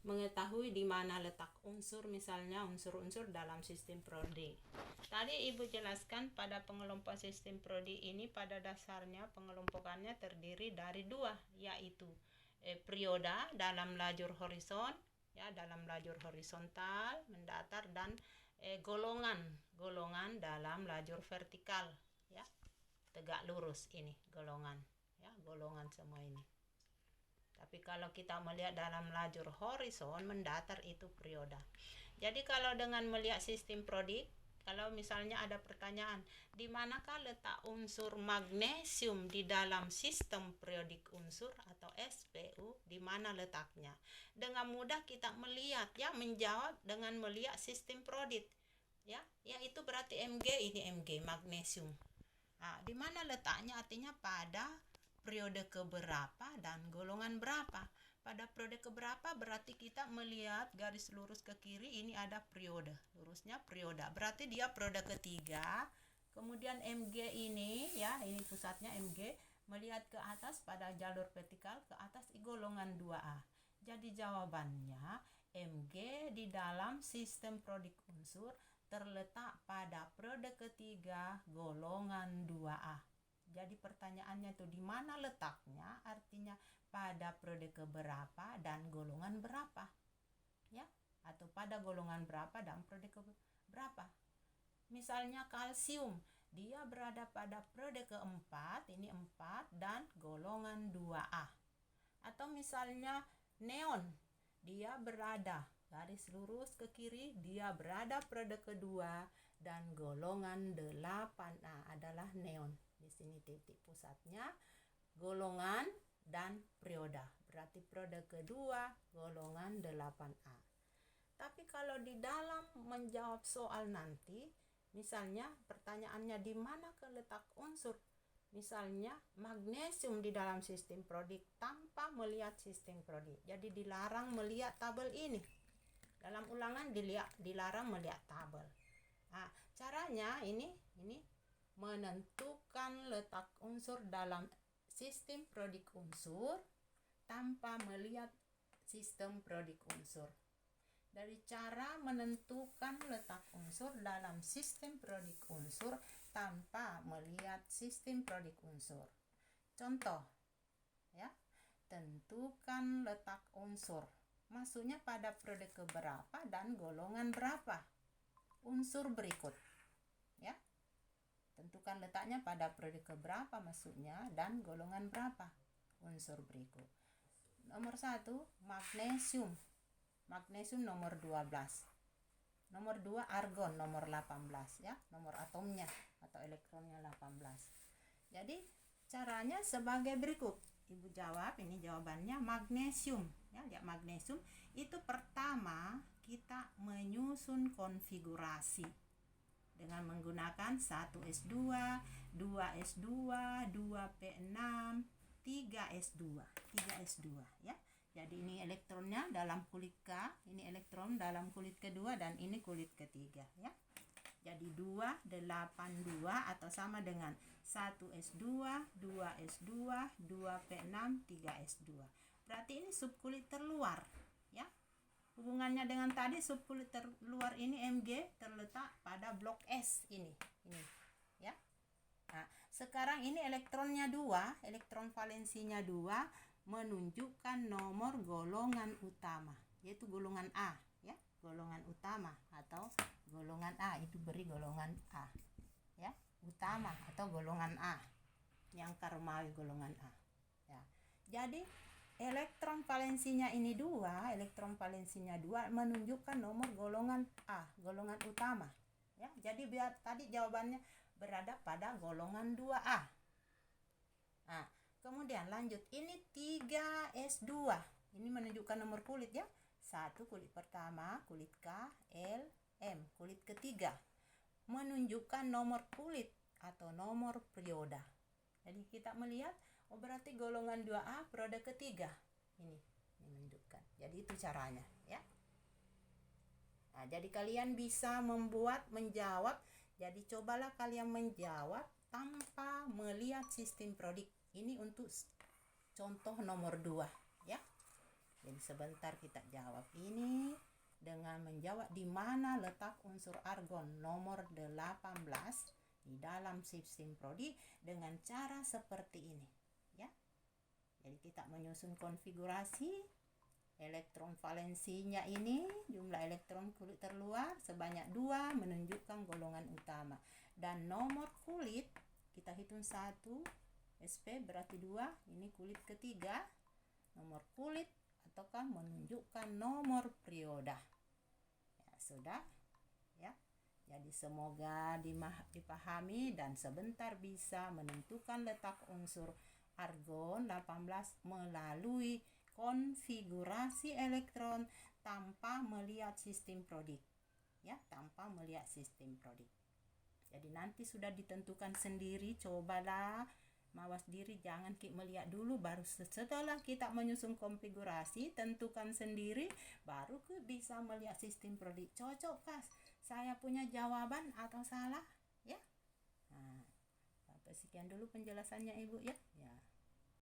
mengetahui di mana letak unsur, misalnya unsur-unsur dalam sistem Prodi. Tadi Ibu jelaskan pada pengelompokan sistem Prodi ini pada dasarnya pengelompokannya terdiri dari dua, yaitu perioda dalam lajur horizon, ya, dalam lajur horizontal mendatar, dan golongan dalam lajur vertikal, ya, tegak lurus. Ini golongan, ya, golongan semua ini. Tapi kalau kita melihat dalam lajur horizon mendatar itu perioda. Jadi kalau dengan melihat sistem Prodi, kalau misalnya ada pertanyaan, di manakah letak unsur magnesium di dalam sistem periodik unsur atau SPU, di mana letaknya? Dengan mudah kita melihat, ya, menjawab dengan melihat sistem Prodi, ya, yaitu berarti Mg, ini Mg, magnesium. Nah, di mana letaknya artinya pada periode keberapa dan golongan berapa. Pada periode keberapa berarti kita melihat garis lurus ke kiri, ini ada periode, lurusnya perioda, berarti dia periode ketiga. Kemudian Mg ini, ya, ini pusatnya Mg, melihat ke atas pada jalur vertikal ke atas golongan 2A. Jadi jawabannya Mg di dalam sistem periodik unsur terletak pada periode ketiga golongan 2A. Jadi pertanyaannya itu di mana letaknya, artinya pada periode keberapa dan golongan berapa, ya, atau pada golongan berapa dan periode keberapa. Misalnya kalsium, dia berada pada periode keempat, ini 4 dan golongan 2A. Atau misalnya neon, dia berada garis lurus ke kiri, dia berada periode kedua dan golongan 8A adalah neon. Di sini titik pusatnya, golongan dan perioda. Berarti periode kedua golongan 8A. Tapi kalau di dalam menjawab soal nanti, misalnya pertanyaannya di mana letak unsur, misalnya magnesium di dalam sistem periodik, tanpa melihat sistem periodik. Jadi dilarang melihat tabel ini. Dalam ulangan dilarang melihat tabel. Nah, caranya ini menentukan letak unsur dalam sistem periodik unsur tanpa melihat sistem periodik unsur. Dari cara menentukan letak unsur dalam sistem periodik unsur tanpa melihat sistem periodik unsur. Contoh, ya, tentukan letak unsur. Maksudnya pada periode keberapa dan golongan berapa unsur berikut, ya. Tentukan letaknya pada periode keberapa maksudnya dan golongan berapa unsur berikut. Nomor 1, magnesium. Magnesium nomor 12. Nomor 2, argon nomor 18, ya, nomor atomnya atau elektronnya 18. Jadi caranya sebagai berikut. Ibu jawab, ini jawabannya magnesium, ya, magnesium itu pertama kita menyusun konfigurasi dengan menggunakan 1S2, 2S2, 2P6, 3S2, 3S2, ya. Jadi ini elektronnya dalam kulit K, ini elektron dalam kulit kedua, dan ini kulit ketiga, ya. Jadi 282 atau sama dengan 1S2, 2S2, 2P6, 3S2. Berarti ini subkulit terluar, ya. Hubungannya dengan tadi, subkulit terluar ini Mg terletak pada blok S ini, ya. Nah, sekarang ini elektronnya 2, elektron valensinya 2, menunjukkan nomor golongan utama, yaitu golongan A, ya, golongan utama atau golongan A, itu beri golongan A, ya, utama atau golongan A, yang karmawi golongan A, ya. Jadi elektron valensinya ini 2, elektron valensinya 2 menunjukkan nomor golongan A, golongan utama, ya. Jadi biar tadi jawabannya berada pada golongan 2A. Nah, kemudian lanjut, ini 3S2. Ini menunjukkan nomor kulit, ya. 1 kulit pertama, kulit K, L, M. Kulit ketiga menunjukkan nomor kulit atau nomor perioda. Jadi kita melihat, oh berarti golongan 2A periode ketiga. Ini menunjukkan. Jadi itu caranya, ya. Nah, jadi kalian bisa menjawab. Jadi cobalah kalian menjawab tanpa melihat sistem periodik. Ini untuk contoh nomor 2, ya. Jadi sebentar kita jawab ini dengan menjawab di mana letak unsur argon nomor 18 di dalam sistem Prodi dengan cara seperti ini, ya. Jadi kita menyusun konfigurasi elektron valensinya ini, jumlah elektron kulit terluar sebanyak 2 menunjukkan golongan utama. Dan nomor kulit kita hitung 1, SP berarti 2, ini kulit ketiga. Nomor kulit ataukah menunjukkan nomor perioda. Ya, sudah, ya. Jadi semoga dipahami dan sebentar bisa menentukan letak unsur argon 18 melalui konfigurasi elektron tanpa melihat sistem Prodi. Ya, tanpa melihat sistem Prodi. Jadi nanti sudah ditentukan sendiri, cobalah mawas diri, jangan melihat dulu, baru setelah kita menyusun konfigurasi tentukan sendiri baru bisa melihat sistem Prodi. Cocokkah saya punya jawaban atau salah, ya? Nah, sampai sekian dulu penjelasannya Ibu, ya.